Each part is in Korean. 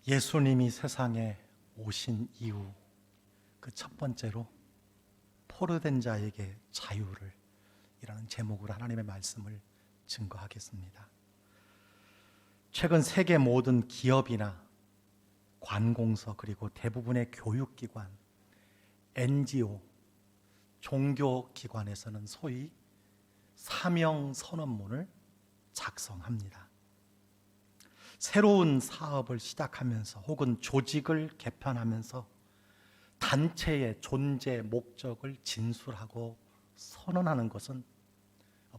예수님이 세상에 오신 이후 그 첫 번째로 포로된 자에게 자유를 이라는 제목으로 하나님의 말씀을 증거하겠습니다. 최근 세계 모든 기업이나 관공서 그리고 대부분의 교육기관, NGO, 종교기관에서는 소위 사명선언문을 작성합니다. 새로운 사업을 시작하면서 혹은 조직을 개편하면서 단체의 존재 목적을 진술하고 선언하는 것은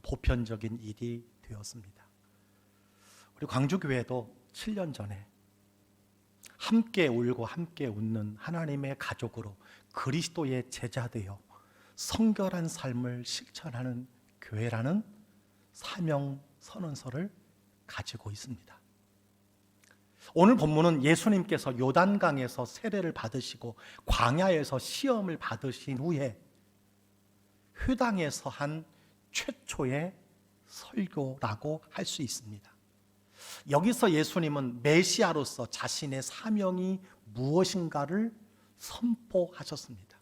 보편적인 일이 되었습니다. 우리 광주교회도 7년 전에 함께 울고 함께 웃는 하나님의 가족으로 그리스도의 제자되어 성결한 삶을 실천하는 교회라는 사명 선언서를 가지고 있습니다. 오늘 본문은 예수님께서 요단강에서 세례를 받으시고 광야에서 시험을 받으신 후에 회당에서 한 최초의 설교라고 할 수 있습니다. 여기서 예수님은 메시아로서 자신의 사명이 무엇인가를 선포하셨습니다.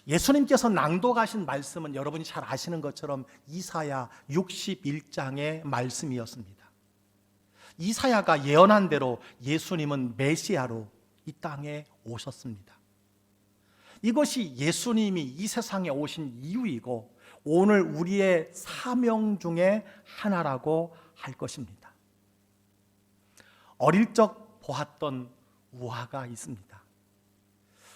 예수님께서 낭독하신 말씀은 여러분이 잘 아시는 것처럼 이사야 61장의 말씀이었습니다. 이사야가 예언한 대로 예수님은 메시아로 이 땅에 오셨습니다. 이것이 예수님이 이 세상에 오신 이유이고 오늘 우리의 사명 중에 하나라고 할 것입니다. 어릴 적 보았던 우화가 있습니다.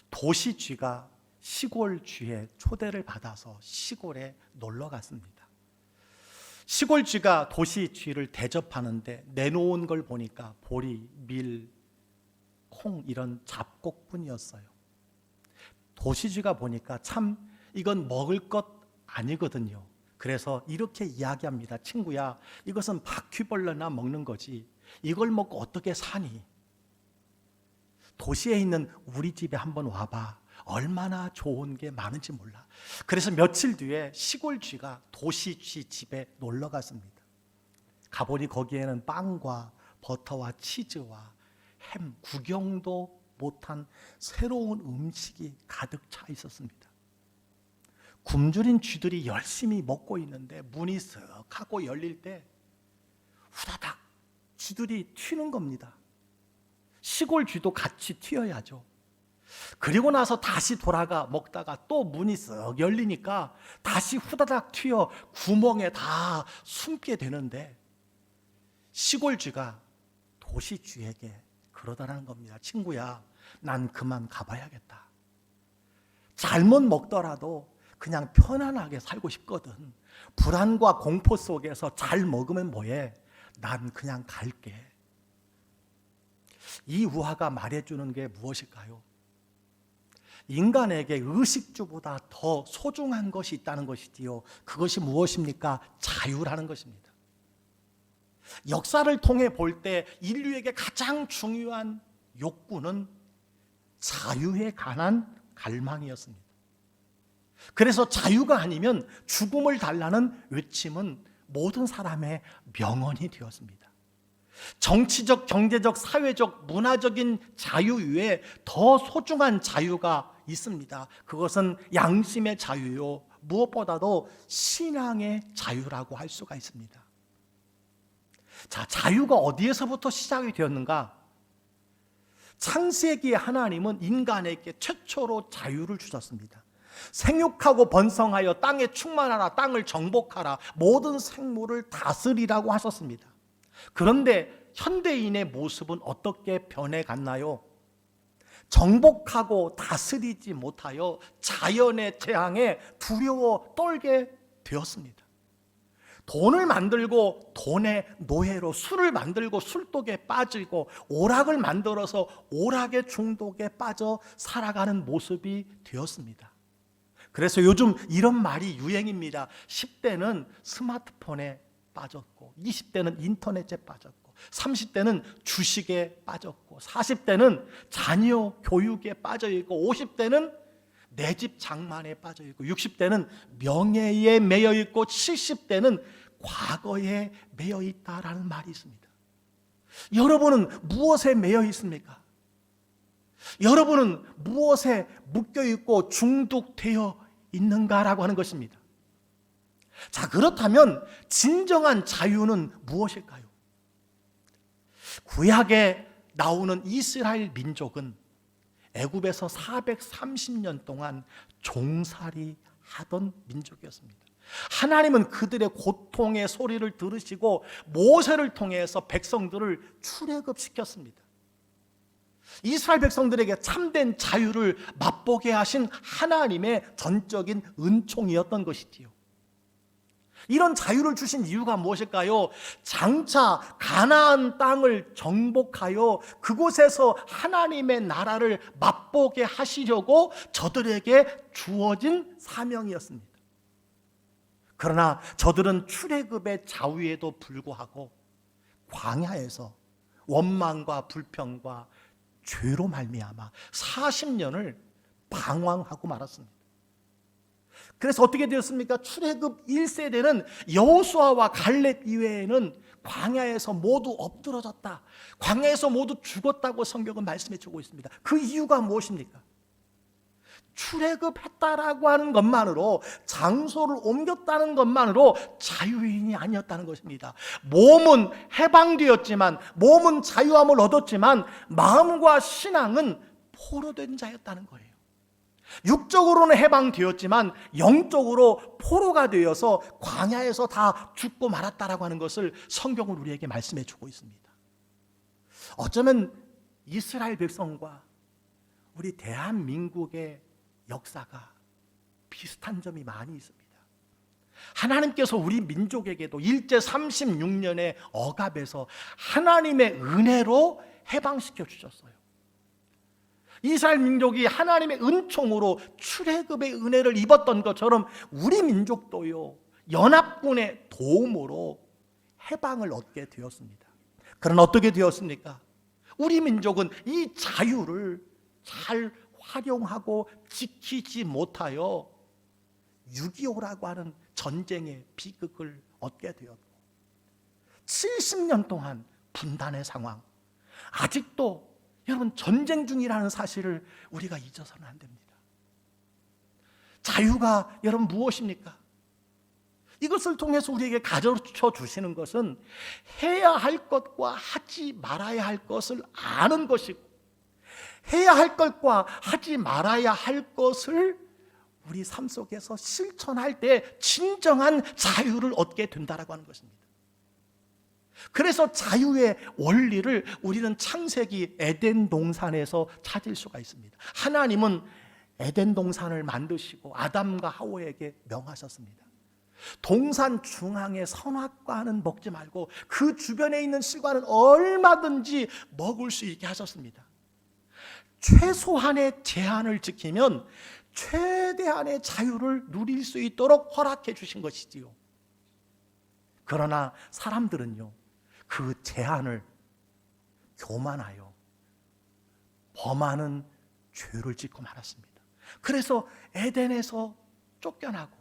도시쥐가 시골쥐의 초대를 받아서 시골에 놀러 갔습니다. 시골쥐가 도시쥐를 대접하는데 내놓은 걸 보니까 보리, 밀, 콩 이런 잡곡뿐이었어요. 도시쥐가 보니까 참 이건 먹을 것 아니거든요. 그래서 이렇게 이야기합니다. 친구야, 이것은 바퀴벌레나 먹는 거지. 이걸 먹고 어떻게 사니? 도시에 있는 우리 집에 한번 와봐. 얼마나 좋은 게 많은지 몰라. 그래서 며칠 뒤에 시골쥐가 도시쥐 집에 놀러 갔습니다. 가보니 거기에는 빵과 버터와 치즈와 햄, 구경도 못한 새로운 음식이 가득 차 있었습니다. 굶주린 쥐들이 열심히 먹고 있는데 문이 쓱 하고 열릴 때 후다닥 쥐들이 튀는 겁니다. 시골 쥐도 같이 튀어야죠. 그리고 나서 다시 돌아가 먹다가 또 문이 쓱 열리니까 다시 후다닥 튀어 구멍에 다 숨게 되는데 시골 쥐가 도시 쥐에게 그러다라는 겁니다. 친구야, 난 그만 가봐야겠다. 잘못 먹더라도 그냥 편안하게 살고 싶거든. 불안과 공포 속에서 잘 먹으면 뭐해? 난 그냥 갈게. 이 우화가 말해주는 게 무엇일까요? 인간에게 의식주보다 더 소중한 것이 있다는 것이지요. 그것이 무엇입니까? 자유라는 것입니다. 역사를 통해 볼 때 인류에게 가장 중요한 욕구는 자유에 관한 갈망이었습니다. 그래서 자유가 아니면 죽음을 달라는 외침은 모든 사람의 명언이 되었습니다. 정치적, 경제적, 사회적, 문화적인 자유 외에 더 소중한 자유가 있습니다. 그것은 양심의 자유요, 무엇보다도 신앙의 자유라고 할 수가 있습니다. 자, 자유가 어디에서부터 시작이 되었는가? 창세기에 하나님은 인간에게 최초로 자유를 주셨습니다. 생육하고 번성하여 땅에 충만하라, 땅을 정복하라, 모든 생물을 다스리라고 하셨습니다. 그런데 현대인의 모습은 어떻게 변해갔나요? 정복하고 다스리지 못하여 자연의 재앙에 두려워 떨게 되었습니다. 돈을 만들고 돈의 노예로, 술을 만들고 술독에 빠지고 오락을 만들어서 오락의 중독에 빠져 살아가는 모습이 되었습니다. 그래서 요즘 이런 말이 유행입니다. 10대는 스마트폰에 빠졌고 20대는 인터넷에 빠졌고 30대는 주식에 빠졌고 40대는 자녀 교육에 빠져있고 50대는 내 집 장만에 빠져있고 60대는 명예에 매여있고 70대는 과거에 매여있다라는 말이 있습니다. 여러분은 무엇에 매여 있습니까? 여러분은 무엇에 묶여 있고 중독되어 있는가라고 하는 것입니다. 자, 그렇다면 진정한 자유는 무엇일까요? 구약에 나오는 이스라엘 민족은 애굽에서 430년 동안 종살이 하던 민족이었습니다. 하나님은 그들의 고통의 소리를 들으시고 모세를 통해서 백성들을 출애굽시켰습니다. 이스라엘 백성들에게 참된 자유를 맛보게 하신 하나님의 전적인 은총이었던 것이지요. 이런 자유를 주신 이유가 무엇일까요? 장차 가나안 땅을 정복하여 그곳에서 하나님의 나라를 맛보게 하시려고 저들에게 주어진 사명이었습니다. 그러나 저들은 출애굽의 자유에도 불구하고 광야에서 원망과 불평과 죄로 말미암아 40년을 방황하고 말았습니다. 그래서 어떻게 되었습니까? 출애굽 1세대는 여호수아와 갈렙 이외에는 광야에서 모두 엎드러졌다, 광야에서 모두 죽었다고 성경은 말씀해 주고 있습니다. 그 이유가 무엇입니까? 출애굽했다라고 하는 것만으로, 장소를 옮겼다는 것만으로 자유인이 아니었다는 것입니다. 몸은 해방되었지만, 몸은 자유함을 얻었지만 마음과 신앙은 포로된 자였다는 거예요. 육적으로는 해방되었지만 영적으로 포로가 되어서 광야에서 다 죽고 말았다라고 하는 것을 성경은 우리에게 말씀해 주고 있습니다. 어쩌면 이스라엘 백성과 우리 대한민국의 역사가 비슷한 점이 많이 있습니다. 하나님께서 우리 민족에게도 일제 36년의 억압에서 하나님의 은혜로 해방시켜 주셨어요. 이스라엘 민족이 하나님의 은총으로 출애굽의 은혜를 입었던 것처럼 우리 민족도요, 연합군의 도움으로 해방을 얻게 되었습니다. 그러나 어떻게 되었습니까? 우리 민족은 이 자유를 잘 활용하고 지키지 못하여 6.25라고 하는 전쟁의 비극을 얻게 되었고 70년 동안 분단의 상황, 아직도 여러분 전쟁 중이라는 사실을 우리가 잊어서는 안 됩니다. 자유가 여러분 무엇입니까? 이것을 통해서 우리에게 가르쳐 주시는 것은 해야 할 것과 하지 말아야 할 것을 아는 것이고, 해야 할 것과 하지 말아야 할 것을 우리 삶 속에서 실천할 때 진정한 자유를 얻게 된다라고 하는 것입니다. 그래서 자유의 원리를 우리는 창세기 에덴 동산에서 찾을 수가 있습니다. 하나님은 에덴 동산을 만드시고 아담과 하와에게 명하셨습니다. 동산 중앙의 선악과는 먹지 말고 그 주변에 있는 실과는 얼마든지 먹을 수 있게 하셨습니다. 최소한의 제한을 지키면 최대한의 자유를 누릴 수 있도록 허락해 주신 것이지요. 그러나 사람들은요, 그 제한을 교만하여 범하는 죄를 짓고 말았습니다. 그래서 에덴에서 쫓겨나고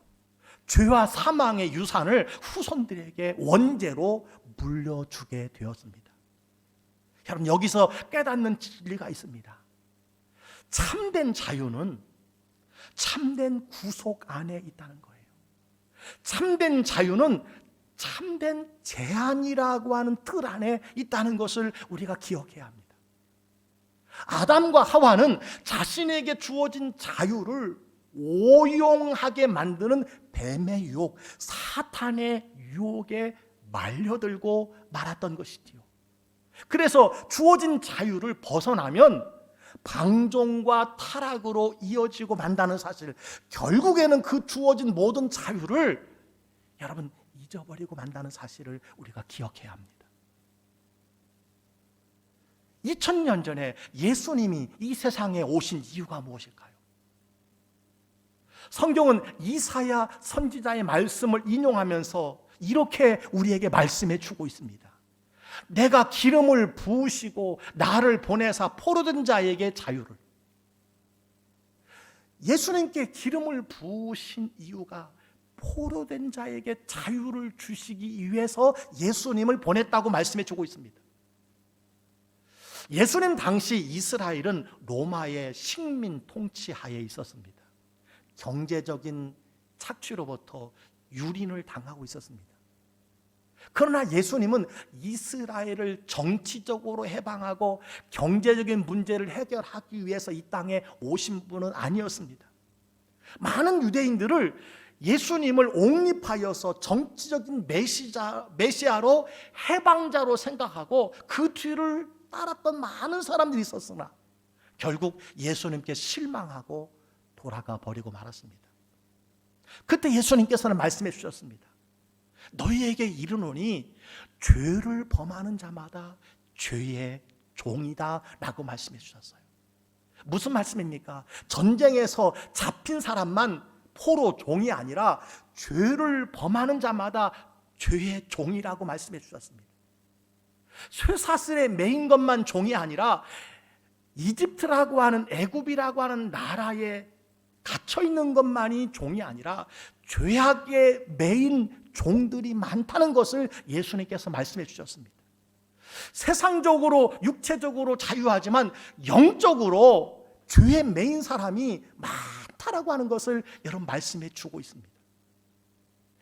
죄와 사망의 유산을 후손들에게 원죄로 물려주게 되었습니다. 여러분, 여기서 깨닫는 진리가 있습니다. 참된 자유는 참된 구속 안에 있다는 거예요. 참된 자유는 참된 제한이라고 하는 틀 안에 있다는 것을 우리가 기억해야 합니다. 아담과 하와는 자신에게 주어진 자유를 오용하게 만드는 뱀의 유혹, 사탄의 유혹에 말려들고 말았던 것이지요. 그래서 주어진 자유를 벗어나면 방종과 타락으로 이어지고 만다는 사실, 결국에는 그 주어진 모든 자유를 여러분 잊어버리고 만다는 사실을 우리가 기억해야 합니다. 2000년 전에 예수님이 이 세상에 오신 이유가 무엇일까요? 성경은 이사야 선지자의 말씀을 인용하면서 이렇게 우리에게 말씀해 주고 있습니다. 내가 기름을 부으시고 나를 보내사 포로된 자에게 자유를. 예수님께 기름을 부으신 이유가 포로된 자에게 자유를 주시기 위해서 예수님을 보냈다고 말씀해 주고 있습니다. 예수님 당시 이스라엘은 로마의 식민 통치하에 있었습니다. 경제적인 착취로부터 유린을 당하고 있었습니다. 그러나 예수님은 이스라엘을 정치적으로 해방하고 경제적인 문제를 해결하기 위해서 이 땅에 오신 분은 아니었습니다. 많은 유대인들을 예수님을 옹립하여서 정치적인 메시아로 해방자로 생각하고 그 뒤를 따랐던 많은 사람들이 있었으나 결국 예수님께 실망하고 돌아가 버리고 말았습니다. 그때 예수님께서는 말씀해 주셨습니다. 너희에게 이르노니 죄를 범하는 자마다 죄의 종이다 라고 말씀해 주셨어요. 무슨 말씀입니까? 전쟁에서 잡힌 사람만 포로 종이 아니라 죄를 범하는 자마다 죄의 종이라고 말씀해 주셨습니다. 쇠사슬에 매인 것만 종이 아니라 이집트라고 하는, 애굽이라고 하는 나라에 갇혀 있는 것만이 종이 아니라 죄악에 매인 종들이 많다는 것을 예수님께서 말씀해 주셨습니다. 세상적으로 육체적으로 자유하지만 영적으로 죄에 매인 사람이 많다라고 하는 것을 여러분 말씀해 주고 있습니다.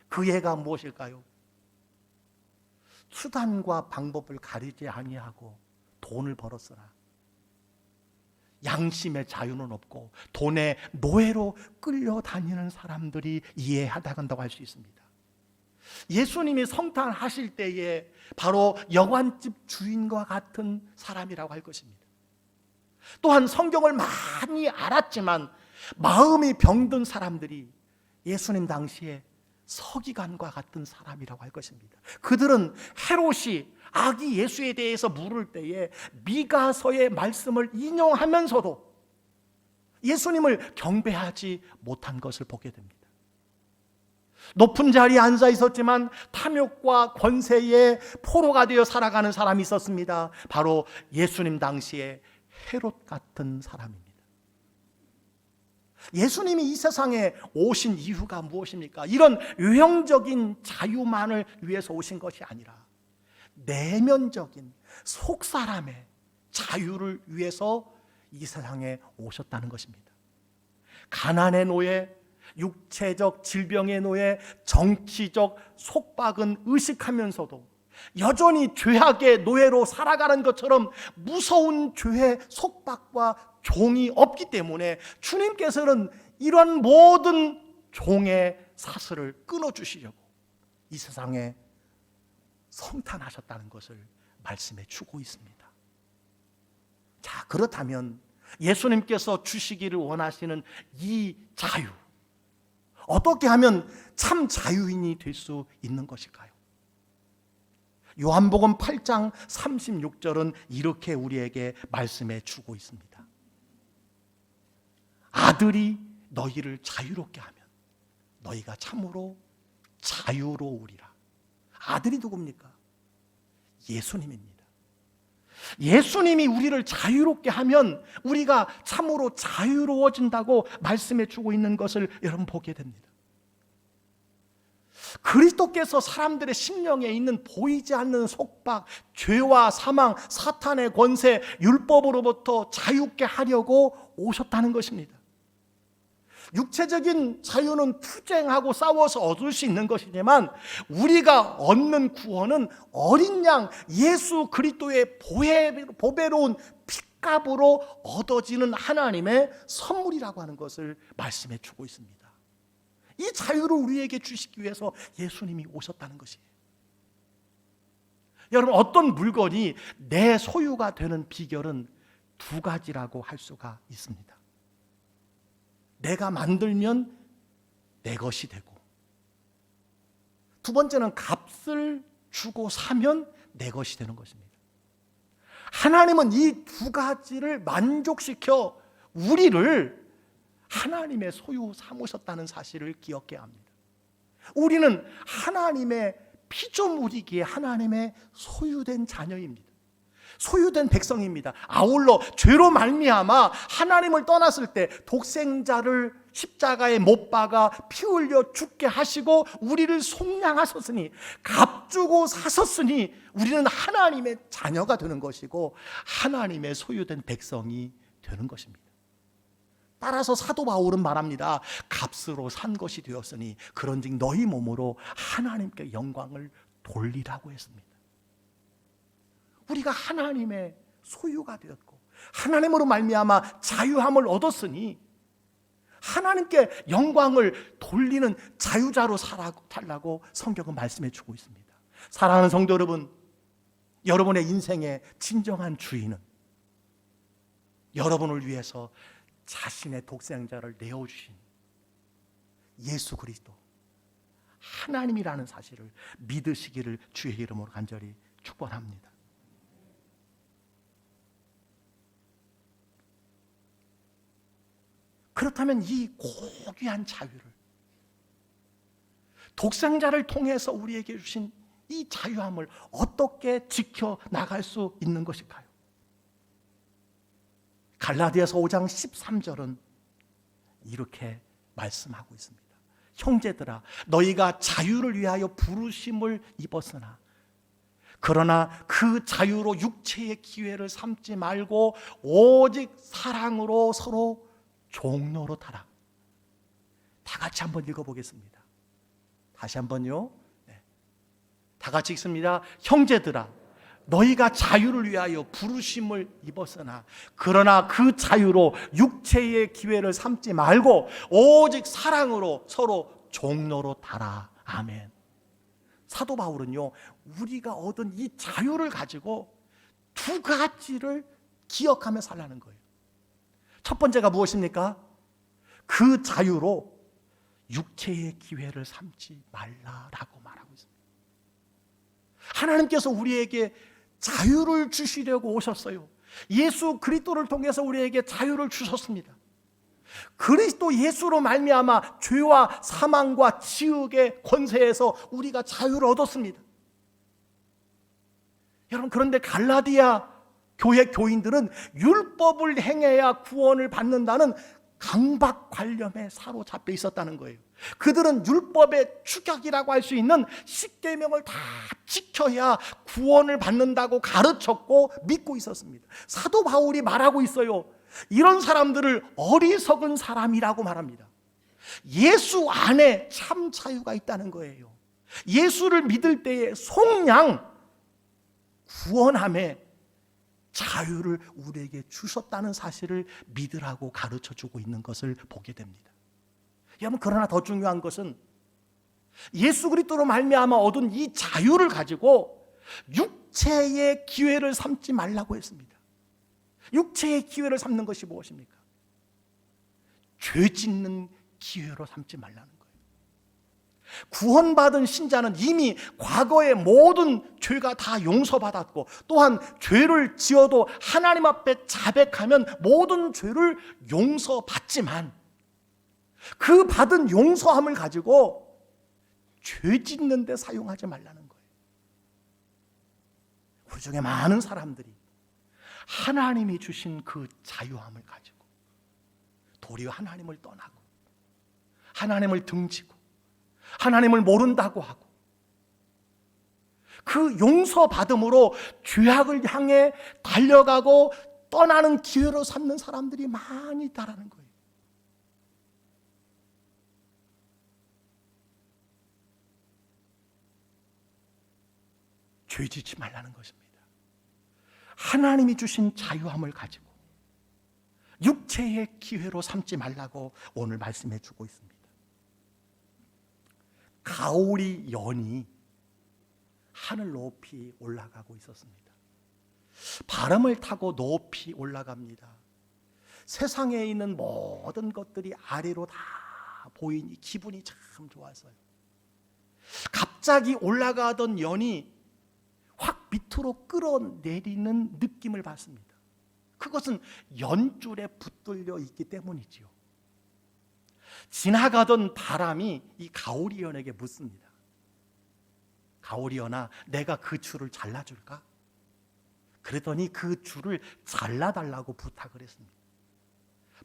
그 예가 무엇일까요? 수단과 방법을 가리지 아니하고 돈을 벌었으나 양심의 자유는 없고 돈의 노예로 끌려다니는 사람들이 이해한다고 할 수 있습니다. 예수님이 성탄하실 때에 바로 여관집 주인과 같은 사람이라고 할 것입니다. 또한 성경을 많이 알았지만 마음이 병든 사람들이 예수님 당시에 서기관과 같은 사람이라고 할 것입니다. 그들은 헤롯이 아기 예수에 대해서 물을 때에 미가서의 말씀을 인용하면서도 예수님을 경배하지 못한 것을 보게 됩니다. 높은 자리에 앉아 있었지만 탐욕과 권세의 포로가 되어 살아가는 사람이 있었습니다. 바로 예수님 당시에 헤롯 같은 사람입니다. 예수님이 이 세상에 오신 이유가 무엇입니까? 이런 외형적인 자유만을 위해서 오신 것이 아니라 내면적인 속사람의 자유를 위해서 이 세상에 오셨다는 것입니다. 가난의 노예, 육체적 질병의 노예, 정치적 속박은 의식하면서도 여전히 죄악의 노예로 살아가는 것처럼 무서운 죄의 속박과 종이 없기 때문에 주님께서는 이런 모든 종의 사슬을 끊어주시려고 이 세상에 성탄하셨다는 것을 말씀해 주고 있습니다. 자, 그렇다면 예수님께서 주시기를 원하시는 이 자유, 어떻게 하면 참 자유인이 될 수 있는 것일까요? 요한복음 8장 36절은 이렇게 우리에게 말씀해 주고 있습니다. 아들이 너희를 자유롭게 하면 너희가 참으로 자유로우리라. 아들이 누굽니까? 예수님입니다. 예수님이 우리를 자유롭게 하면 우리가 참으로 자유로워진다고 말씀해 주고 있는 것을 여러분 보게 됩니다. 그리스도께서 사람들의 심령에 있는 보이지 않는 속박, 죄와 사망, 사탄의 권세, 율법으로부터 자유케 하려고 오셨다는 것입니다. 육체적인 자유는 투쟁하고 싸워서 얻을 수 있는 것이지만 우리가 얻는 구원은 어린 양 예수 그리스도의 보배로운 핏값으로 얻어지는 하나님의 선물이라고 하는 것을 말씀해 주고 있습니다. 이 자유를 우리에게 주시기 위해서 예수님이 오셨다는 것이에요. 여러분, 어떤 물건이 내 소유가 되는 비결은 두 가지라고 할 수가 있습니다. 내가 만들면 내 것이 되고, 두 번째는 값을 주고 사면 내 것이 되는 것입니다. 하나님은 이 두 가지를 만족시켜 우리를 하나님의 소유 삼으셨다는 사실을 기억해야 합니다. 우리는 하나님의 피조물이기에 하나님의 소유된 자녀입니다. 소유된 백성입니다. 아울러 죄로 말미암아 하나님을 떠났을 때 독생자를 십자가에 못 박아 피 흘려 죽게 하시고 우리를 속량하셨으니, 값주고 사셨으니 우리는 하나님의 자녀가 되는 것이고 하나님의 소유된 백성이 되는 것입니다. 따라서 사도 바울은 말합니다. 값으로 산 것이 되었으니 그런즉 너희 몸으로 하나님께 영광을 돌리라고 했습니다. 우리가 하나님의 소유가 되었고 하나님으로 말미암아 자유함을 얻었으니 하나님께 영광을 돌리는 자유자로 살라고 성경은 말씀해 주고 있습니다. 사랑하는 성도 여러분, 여러분의 인생의 진정한 주인은 여러분을 위해서 자신의 독생자를 내어주신 예수 그리스도 하나님이라는 사실을 믿으시기를 주의 이름으로 간절히 축원합니다. 그렇다면 이 고귀한 자유를, 독생자를 통해서 우리에게 주신 이 자유함을 어떻게 지켜나갈 수 있는 것일까요? 갈라디아서 5장 13절은 이렇게 말씀하고 있습니다. 형제들아, 너희가 자유를 위하여 부르심을 입었으나 그러나 그 자유로 육체의 기회를 삼지 말고 오직 사랑으로 서로 종로로 타라. 다 같이 한번 읽어보겠습니다. 다시 한번요. 네. 다 같이 읽습니다. 형제들아, 너희가 자유를 위하여 부르심을 입었으나 그러나 그 자유로 육체의 기회를 삼지 말고 오직 사랑으로 서로 종로로 타라. 아멘. 사도 바울은요, 우리가 얻은 이 자유를 가지고 두 가지를 기억하며 살라는 거예요. 첫 번째가 무엇입니까? 그 자유로 육체의 기회를 삼지 말라라고 말하고 있습니다. 하나님께서 우리에게 자유를 주시려고 오셨어요. 예수 그리스도를 통해서 우리에게 자유를 주셨습니다. 그리스도 예수로 말미암아 죄와 사망과 지옥의 권세에서 우리가 자유를 얻었습니다. 여러분, 그런데 갈라디아 교회 교인들은 율법을 행해야 구원을 받는다는 강박관념에 사로잡혀 있었다는 거예요. 그들은 율법의 축약이라고 할 수 있는 십계명을 다 지켜야 구원을 받는다고 가르쳤고 믿고 있었습니다. 사도 바울이 말하고 있어요. 이런 사람들을 어리석은 사람이라고 말합니다. 예수 안에 참 자유가 있다는 거예요. 예수를 믿을 때에 속량 구원함에 자유를 우리에게 주셨다는 사실을 믿으라고 가르쳐주고 있는 것을 보게 됩니다. 여러분, 그러나 더 중요한 것은 예수 그리스도로 말미암아 얻은 이 자유를 가지고 육체의 기회를 삼지 말라고 했습니다. 육체의 기회를 삼는 것이 무엇입니까? 죄 짓는 기회로 삼지 말라는 거예요. 구원받은 신자는 이미 과거의 모든 죄가 다 용서받았고, 또한 죄를 지어도 하나님 앞에 자백하면 모든 죄를 용서받지만 그 받은 용서함을 가지고 죄 짓는 데 사용하지 말라는 거예요. 우리 중에 많은 사람들이 하나님이 주신 그 자유함을 가지고 도리어 하나님을 떠나고 하나님을 등지고 하나님을 모른다고 하고 그 용서받음으로 죄악을 향해 달려가고 떠나는 기회로 삼는 사람들이 많이 있다라는 거예요. 죄 짓지 말라는 것입니다. 하나님이 주신 자유함을 가지고 육체의 기회로 삼지 말라고 오늘 말씀해 주고 있습니다. 가오리 연이 하늘 높이 올라가고 있었습니다. 바람을 타고 높이 올라갑니다. 세상에 있는 모든 것들이 아래로 다 보이니 기분이 참 좋았어요. 갑자기 올라가던 연이 확 밑으로 끌어내리는 느낌을 받습니다. 그것은 연줄에 붙들려 있기 때문이지요. 지나가던 바람이 이 가오리연에게 묻습니다. 가오리연아, 내가 그 줄을 잘라줄까? 그러더니 그 줄을 잘라달라고 부탁을 했습니다.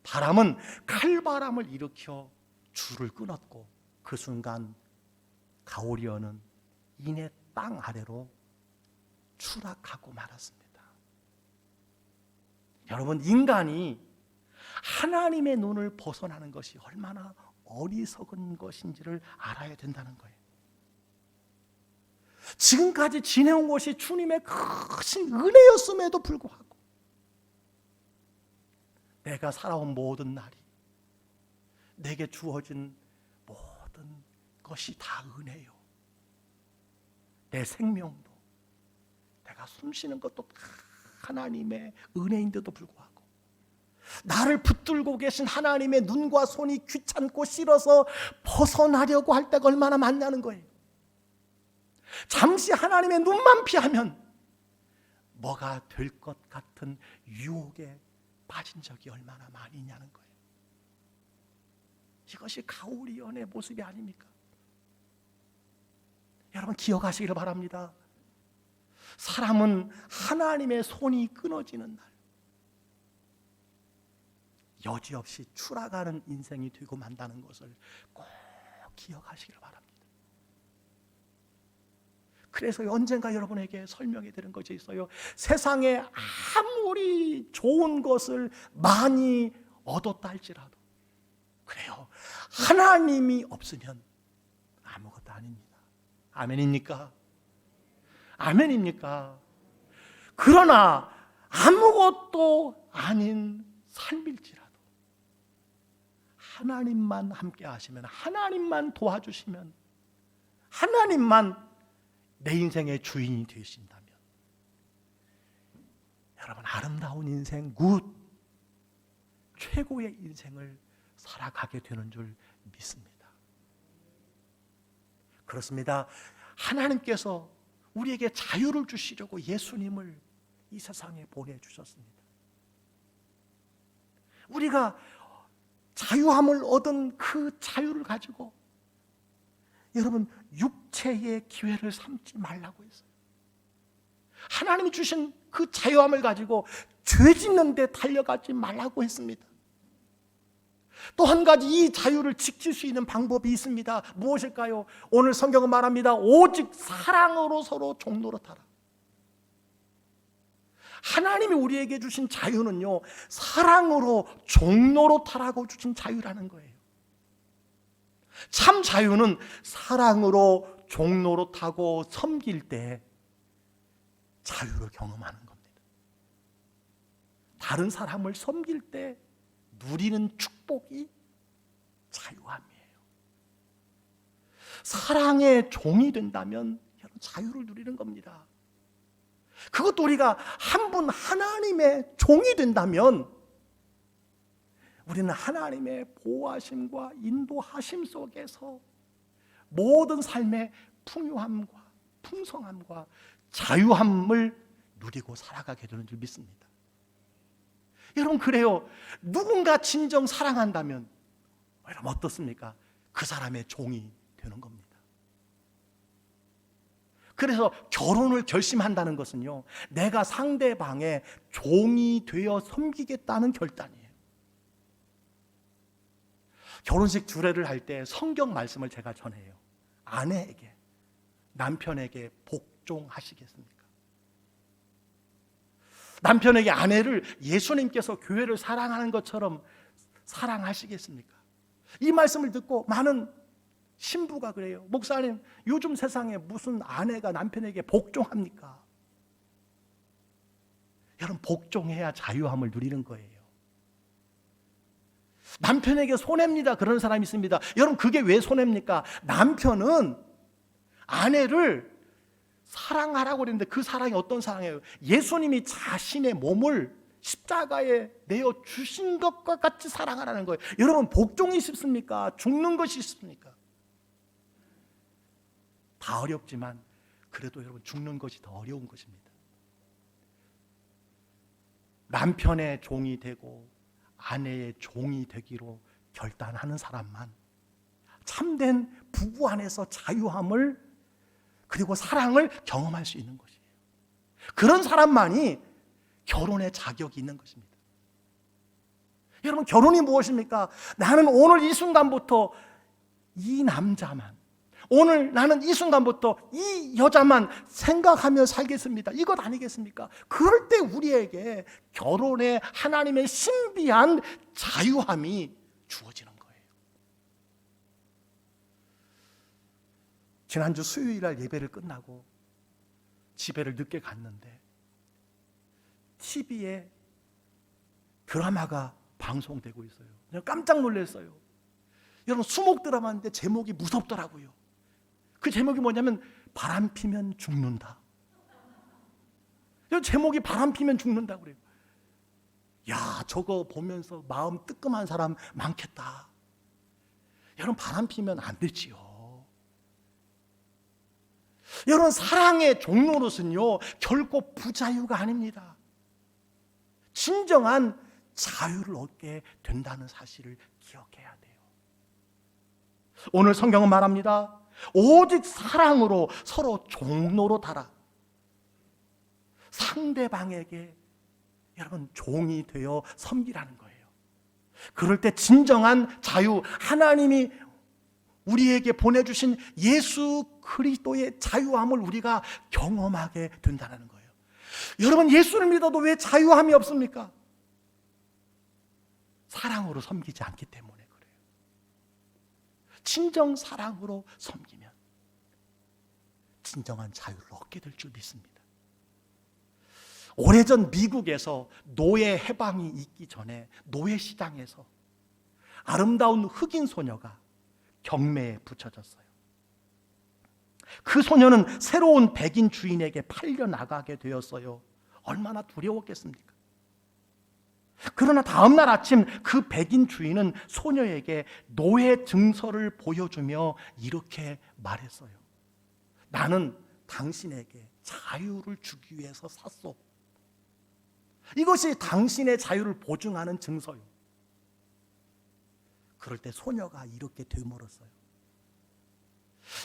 바람은 칼바람을 일으켜 줄을 끊었고 그 순간 가오리언은 이내 땅 아래로 추락하고 말았습니다. 여러분, 인간이 하나님의 눈을 벗어나는 것이 얼마나 어리석은 것인지를 알아야 된다는 거예요. 지금까지 지내온 것이 주님의 크신 은혜였음에도 불구하고 내가 살아온 모든 날이, 내게 주어진 모든 것이 다 은혜요. 내 생명도, 내가 숨쉬는 것도 다 하나님의 은혜인데도 불구하고 나를 붙들고 계신 하나님의 눈과 손이 귀찮고 싫어서 벗어나려고 할 때가 얼마나 많냐는 거예요. 잠시 하나님의 눈만 피하면 뭐가 될 것 같은 유혹에 빠진 적이 얼마나 많이 있냐는 거예요. 이것이 가오리언의 모습이 아닙니까? 여러분, 기억하시기를 바랍니다. 사람은 하나님의 손이 끊어지는 날 여지없이 추락하는 인생이 되고 만다는 것을 꼭 기억하시기를 바랍니다. 그래서 언젠가 여러분에게 설명이 되는 것이 있어요. 세상에 아무리 좋은 것을 많이 얻었다 할지라도 그래요, 하나님이 없으면 아무것도 아닙니다. 아멘입니까? 아멘입니까? 그러나 아무것도 아닌 삶일지라도 하나님만 함께 하시면, 하나님만 도와주시면, 하나님만 내 인생의 주인이 되신다면 여러분, 아름다운 인생, 굿, 최고의 인생을 살아가게 되는 줄 믿습니다. 그렇습니다. 하나님께서 우리에게 자유를 주시려고 예수님을 이 세상에 보내주셨습니다. 우리가 자유함을 얻은 그 자유를 가지고 여러분, 육체의 기회를 삼지 말라고 했어요. 하나님이 주신 그 자유함을 가지고 죄 짓는 데 달려가지 말라고 했습니다. 또 한 가지 이 자유를 지킬 수 있는 방법이 있습니다. 무엇일까요? 오늘 성경은 말합니다. 오직 사랑으로 서로 종노릇하라. 하나님이 우리에게 주신 자유는요, 사랑으로 종노릇하라고 주신 자유라는 거예요. 참 자유는 사랑으로 종노릇하고 섬길 때 자유를 경험하는 겁니다. 다른 사람을 섬길 때 누리는 축복이 자유함이에요. 사랑의 종이 된다면 자유를 누리는 겁니다. 그것도 우리가 한 분 하나님의 종이 된다면 우리는 하나님의 보호하심과 인도하심 속에서 모든 삶의 풍요함과 풍성함과 자유함을 누리고 살아가게 되는 줄 믿습니다. 여러분, 그래요. 누군가 진정 사랑한다면 여러분 어떻습니까? 그 사람의 종이 되는 겁니다. 그래서 결혼을 결심한다는 것은요, 내가 상대방의 종이 되어 섬기겠다는 결단이에요. 결혼식 주례를 할 때 성경 말씀을 제가 전해요. 아내에게, 남편에게 복종하시겠습니까? 남편에게 아내를 예수님께서 교회를 사랑하는 것처럼 사랑하시겠습니까? 이 말씀을 듣고 많은 신부가 그래요. 목사님, 요즘 세상에 무슨 아내가 남편에게 복종합니까? 여러분, 복종해야 자유함을 누리는 거예요. 남편에게 손해입니다. 그런 사람이 있습니다. 여러분, 그게 왜 손해입니까? 남편은 아내를 사랑하라고 그랬는데 그 사랑이 어떤 사랑이에요? 예수님이 자신의 몸을 십자가에 내어 주신 것과 같이 사랑하라는 거예요. 여러분, 복종이 쉽습니까? 죽는 것이 쉽습니까? 다 어렵지만 그래도 여러분, 죽는 것이 더 어려운 것입니다. 남편의 종이 되고 아내의 종이 되기로 결단하는 사람만 참된 부부 안에서 자유함을 그리고 사랑을 경험할 수 있는 것이에요. 그런 사람만이 결혼의 자격이 있는 것입니다. 여러분, 결혼이 무엇입니까? 나는 오늘 이 순간부터 이 남자만, 오늘 나는 이 순간부터 이 여자만 생각하며 살겠습니다. 이것 아니겠습니까? 그럴 때 우리에게 결혼의 하나님의 신비한 자유함이 주어지는 거예요. 지난주 수요일날 예배를 끝나고 집에를 늦게 갔는데 TV에 드라마가 방송되고 있어요. 그냥 깜짝 놀랐어요. 여러분, 수목 드라마인데 제목이 무섭더라고요. 그 제목이 뭐냐면 바람 피면 죽는다. 제목이 바람 피면 죽는다 그래요. 야, 저거 보면서 마음 뜨끔한 사람 많겠다. 여러분, 바람 피면 안 되지요. 여러분, 사랑의 종로릇은요 결코 부자유가 아닙니다. 진정한 자유를 얻게 된다는 사실을 기억해야 돼요. 오늘 성경은 말합니다. 오직 사랑으로 서로 종로로 달아 상대방에게 여러분 종이 되어 섬기라는 거예요. 그럴 때 진정한 자유, 하나님이 우리에게 보내주신 예수 그리스도의 자유함을 우리가 경험하게 된다는 거예요. 여러분, 예수를 믿어도 왜 자유함이 없습니까? 사랑으로 섬기지 않기 때문에 그래요. 진정 사랑으로 섬기면 진정한 자유를 얻게 될 줄 믿습니다. 오래전 미국에서 노예 해방이 있기 전에 노예 시장에서 아름다운 흑인 소녀가 경매에 붙여졌어요. 그 소녀는 새로운 백인 주인에게 팔려 나가게 되었어요. 얼마나 두려웠겠습니까? 그러나 다음 날 아침 그 백인 주인은 소녀에게 노예 증서를 보여주며 이렇게 말했어요. 나는 당신에게 자유를 주기 위해서 샀소. 이것이 당신의 자유를 보증하는 증서요. 그럴 때 소녀가 이렇게 되물었어요.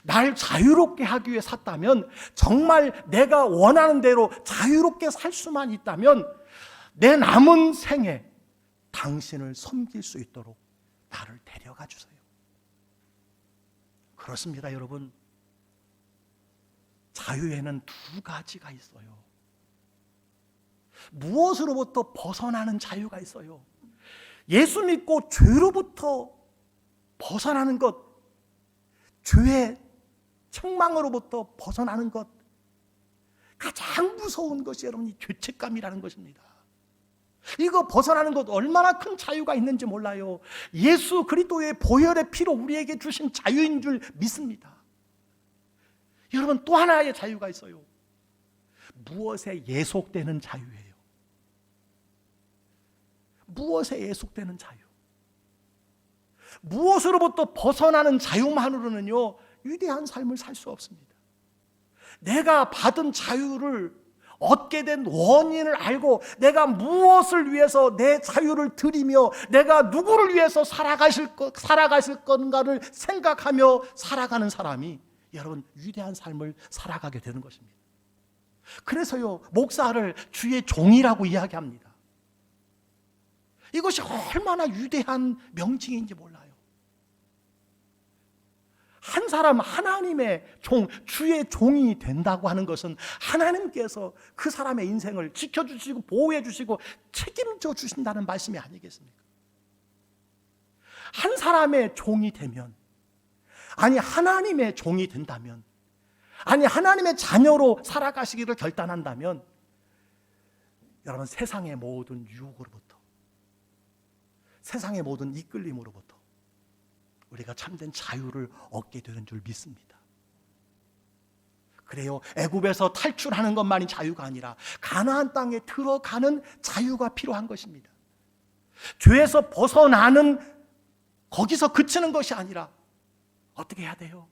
날 자유롭게 하기 위해 샀다면, 정말 내가 원하는 대로 자유롭게 살 수만 있다면 내 남은 생에 당신을 섬길 수 있도록 나를 데려가 주세요. 그렇습니다, 여러분. 자유에는 두 가지가 있어요. 무엇으로부터 벗어나는 자유가 있어요. 예수 믿고 죄로부터 벗어나는 것, 죄의 책망으로부터 벗어나는 것, 가장 무서운 것이 여러분 이 죄책감이라는 것입니다. 이거 벗어나는 것 얼마나 큰 자유가 있는지 몰라요. 예수 그리스도의 보혈의 피로 우리에게 주신 자유인 줄 믿습니다. 여러분, 또 하나의 자유가 있어요. 무엇에 예속되는 자유예요. 무엇에 예속되는 자유. 무엇으로부터 벗어나는 자유만으로는요 위대한 삶을 살 수 없습니다. 내가 받은 자유를 얻게 된 원인을 알고 내가 무엇을 위해서 내 자유를 드리며 내가 누구를 위해서 살아가실 건가를 생각하며 살아가는 사람이 여러분 위대한 삶을 살아가게 되는 것입니다. 그래서요 목사를 주의 종이라고 이야기합니다. 이것이 얼마나 위대한 명칭인지 몰라요. 한 사람 하나님의 종, 주의 종이 된다고 하는 것은 하나님께서 그 사람의 인생을 지켜주시고 보호해주시고 책임져 주신다는 말씀이 아니겠습니까? 한 사람의 종이 되면, 아니 하나님의 종이 된다면, 아니 하나님의 자녀로 살아가시기를 결단한다면 여러분 세상의 모든 유혹으로부터, 세상의 모든 이끌림으로부터 우리가 참된 자유를 얻게 되는 줄 믿습니다. 그래요, 애굽에서 탈출하는 것만이 자유가 아니라 가나안 땅에 들어가는 자유가 필요한 것입니다. 죄에서 벗어나는, 거기서 그치는 것이 아니라 어떻게 해야 돼요?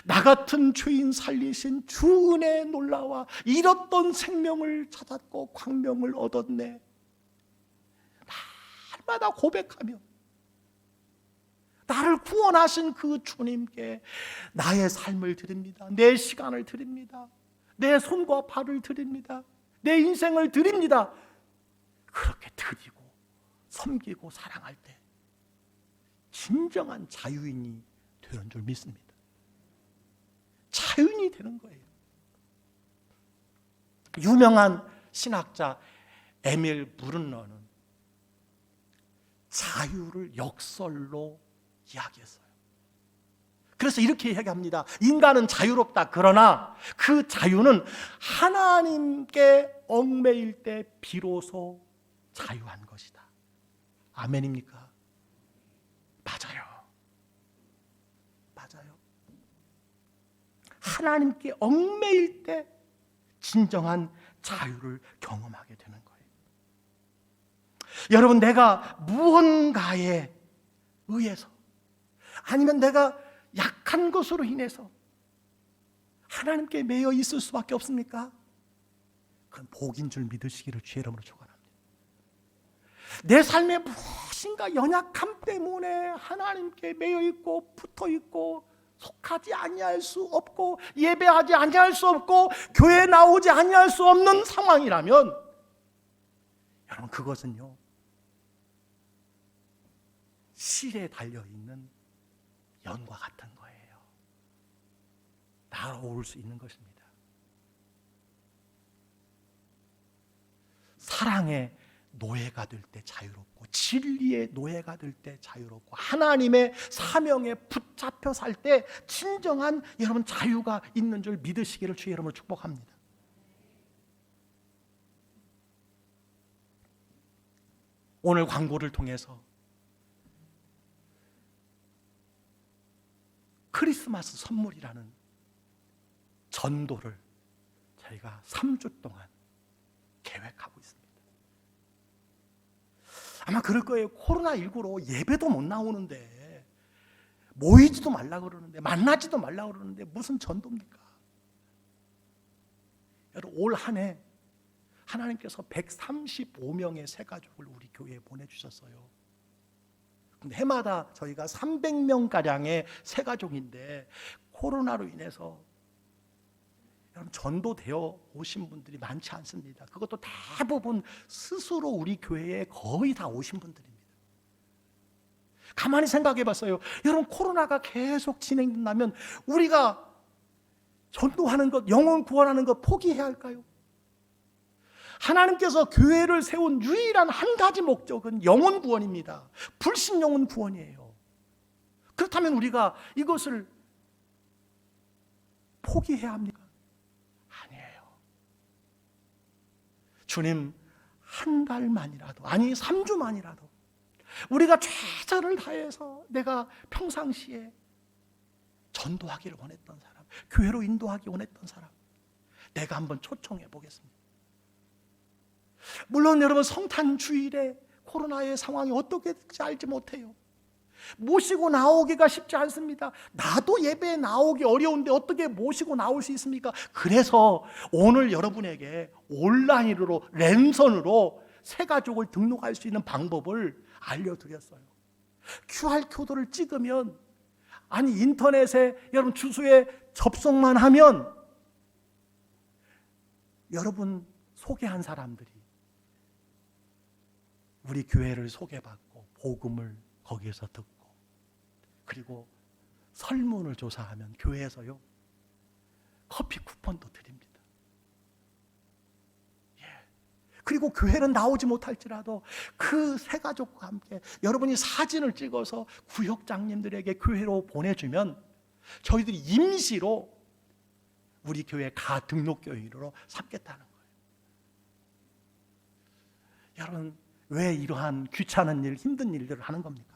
나 같은 죄인 살리신 주 은혜에 놀라와 잃었던 생명을 찾았고 광명을 얻었네. 날마다 고백하며 나를 구원하신 그 주님께 나의 삶을 드립니다. 내 시간을 드립니다. 내 손과 발을 드립니다. 내 인생을 드립니다. 섬기고 사랑할 때 진정한 자유인이 되는 줄 믿습니다. 자유인이 되는 거예요. 유명한 신학자 에밀 브룬너는 자유를 역설로 이야기했어요. 그래서 이렇게 이야기합니다. 인간은 자유롭다. 그러나 그 자유는 하나님께 얽매일 때 비로소 자유한 것이다. 아멘입니까? 맞아요. 맞아요. 하나님께 얽매일 때 진정한 자유를 경험하게 되는 거예요. 여러분, 내가 무언가에 의해서 아니면 내가 약한 것으로 인해서 하나님께 매여 있을 수밖에 없습니까? 그건 복인 줄 믿으시기를 주의 이름으로 축원합니다. 내 삶에 무엇인가 연약함 때문에 하나님께 매여 있고 붙어 있고 속하지 아니할 수 없고 예배하지 아니할 수 없고 교회에 나오지 아니할 수 없는 상황이라면 여러분, 그것은요 실에 달려있는 연과 같은 거예요. 날아올 수 있는 것입니다. 사랑의 노예가 될 때 자유롭고 진리의 노예가 될 때 자유롭고 하나님의 사명에 붙잡혀 살 때 진정한 여러분 자유가 있는 줄 믿으시기를 주의 이름으로 축복합니다. 오늘 광고를 통해서 크리스마스 선물이라는 전도를 저희가 3주 동안 계획하고 있습니다. 아마 그럴 거예요. 코로나19로 예배도 못 나오는데 모이지도 말라 그러는데 만나지도 말라 그러는데 무슨 전도입니까? 여러분, 올 한 해 하나님께서 135명의 새 가족을 우리 교회에 보내주셨어요. 근데 해마다 저희가 300명가량의 새 가족인데 코로나로 인해서 여러분 전도되어 오신 분들이 많지 않습니다. 그것도 대부분 스스로 우리 교회에 거의 다 오신 분들입니다. 가만히 생각해 봤어요. 여러분, 코로나가 계속 진행된다면 우리가 전도하는 것, 영혼 구원하는 것 포기해야 할까요? 하나님께서 교회를 세운 유일한 한 가지 목적은 영혼 구원입니다. 불신 영혼 구원이에요. 그렇다면 우리가 이것을 포기해야 합니까? 아니에요. 주님, 한 달만이라도, 아니 3주만이라도 우리가 최선을 다해서 내가 평상시에 전도하기를 원했던 사람, 교회로 인도하기 원했던 사람, 내가 한번 초청해 보겠습니다. 물론 여러분, 성탄 주일에 코로나의 상황이 어떻게 될지 알지 못해요. 모시고 나오기가 쉽지 않습니다. 나도 예배에 나오기 어려운데 어떻게 모시고 나올 수 있습니까? 그래서 오늘 여러분에게 온라인으로 랜선으로 새 가족을 등록할 수 있는 방법을 알려드렸어요. QR코드를 찍으면, 아니 인터넷에 여러분 주소에 접속만 하면 여러분 소개한 사람들이 우리 교회를 소개받고 복음을 거기에서 듣고, 그리고 설문을 조사하면 교회에서요 커피 쿠폰도 드립니다. 예. 그리고 교회는 나오지 못할지라도 그 새 가족과 함께 여러분이 사진을 찍어서 구역장님들에게 교회로 보내주면 저희들이 임시로 우리 교회 가 등록교인으로 삼겠다는 거예요. 여러분, 왜 이러한 귀찮은 일, 힘든 일들을 하는 겁니까?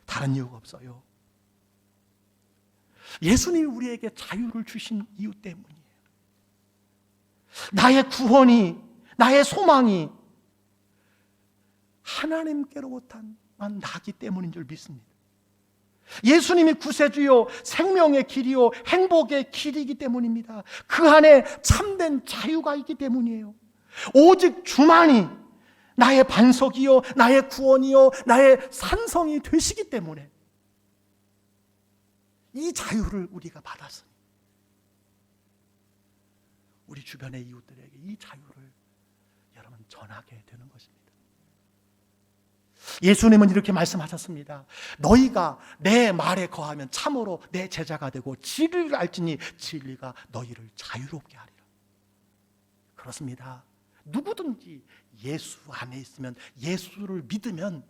다른 이유가 없어요. 예수님이 우리에게 자유를 주신 이유 때문이에요. 나의 구원이, 나의 소망이 하나님께로부터만 나기 때문인 줄 믿습니다. 예수님이 구세주요, 생명의 길이요, 행복의 길이기 때문입니다. 그 안에 참된 자유가 있기 때문이에요. 오직 주만이 나의 반석이요, 나의 구원이요, 나의 산성이 되시기 때문에 이 자유를 우리가 받았으니 우리 주변의 이웃들에게 이 자유를 여러분 전하게 되는 것입니다. 예수님은 이렇게 말씀하셨습니다. 너희가 내 말에 거하면 참으로 내 제자가 되고 진리를 알지니 진리가 너희를 자유롭게 하리라. 그렇습니다. 누구든지 예수 안에 있으면, 예수를 믿으면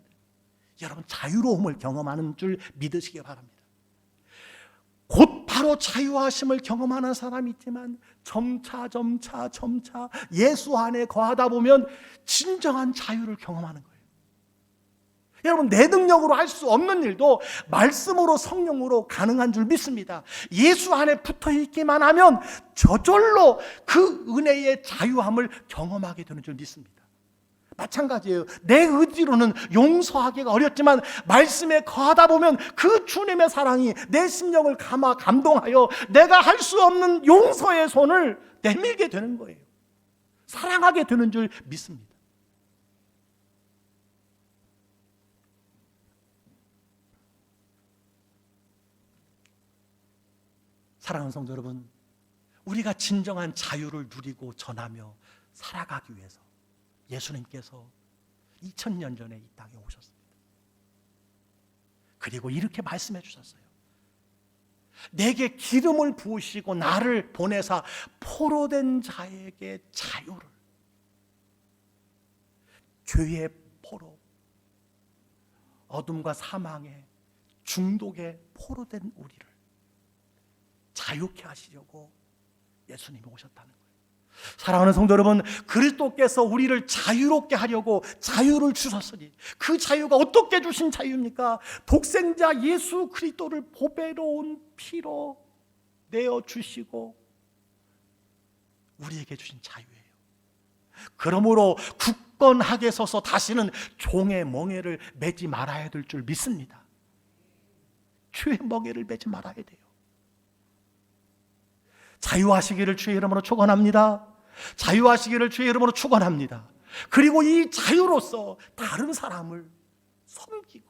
여러분 자유로움을 경험하는 줄 믿으시기 바랍니다. 곧 바로 자유하심을 경험하는 사람이 있지만 점차 예수 안에 거하다 보면 진정한 자유를 경험하는 거예요. 여러분, 내 능력으로 할 수 없는 일도 말씀으로, 성령으로 가능한 줄 믿습니다. 예수 안에 붙어 있기만 하면 저절로 그 은혜의 자유함을 경험하게 되는 줄 믿습니다. 마찬가지예요. 내 의지로는 용서하기가 어렵지만 말씀에 거하다 보면 그 주님의 사랑이 내 심령을 감동하여 내가 할 수 없는 용서의 손을 내밀게 되는 거예요. 사랑하게 되는 줄 믿습니다. 사랑하는 성도 여러분, 우리가 진정한 자유를 누리고 전하며 살아가기 위해서 예수님께서 2000년 전에 이 땅에 오셨습니다. 그리고 이렇게 말씀해 주셨어요. 내게 기름을 부으시고 나를 보내사 포로된 자에게 자유를, 죄의 포로, 어둠과 사망의 중독에 포로된 우리를 자유케 하시려고 예수님이 오셨다는 거예요. 사랑하는 성도 여러분, 그리스도께서 우리를 자유롭게 하려고 자유를 주셨으니 그 자유가 어떻게 주신 자유입니까? 독생자 예수 그리스도를 보배로운 피로 내어주시고 우리에게 주신 자유예요. 그러므로 굳건하게 서서 다시는 종의 멍에를 매지 말아야 될 줄 믿습니다. 죄의 멍에를 매지 말아야 돼요. 자유하시기를 주의 이름으로 축원합니다. 자유하시기를 주의 이름으로 축원합니다. 그리고 이 자유로서 다른 사람을 섬기고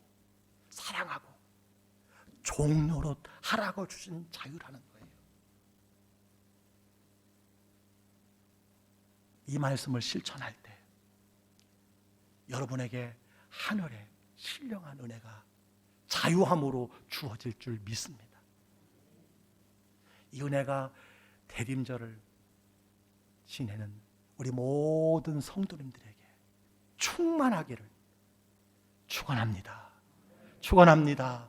사랑하고 종노릇 하라고 주신 자유라는 거예요. 이 말씀을 실천할 때 여러분에게 하늘의 신령한 은혜가 자유함으로 주어질 줄 믿습니다. 이 은혜가 대림절을 지내는 우리 모든 성도님들에게 충만하기를 축원합니다. 축원합니다.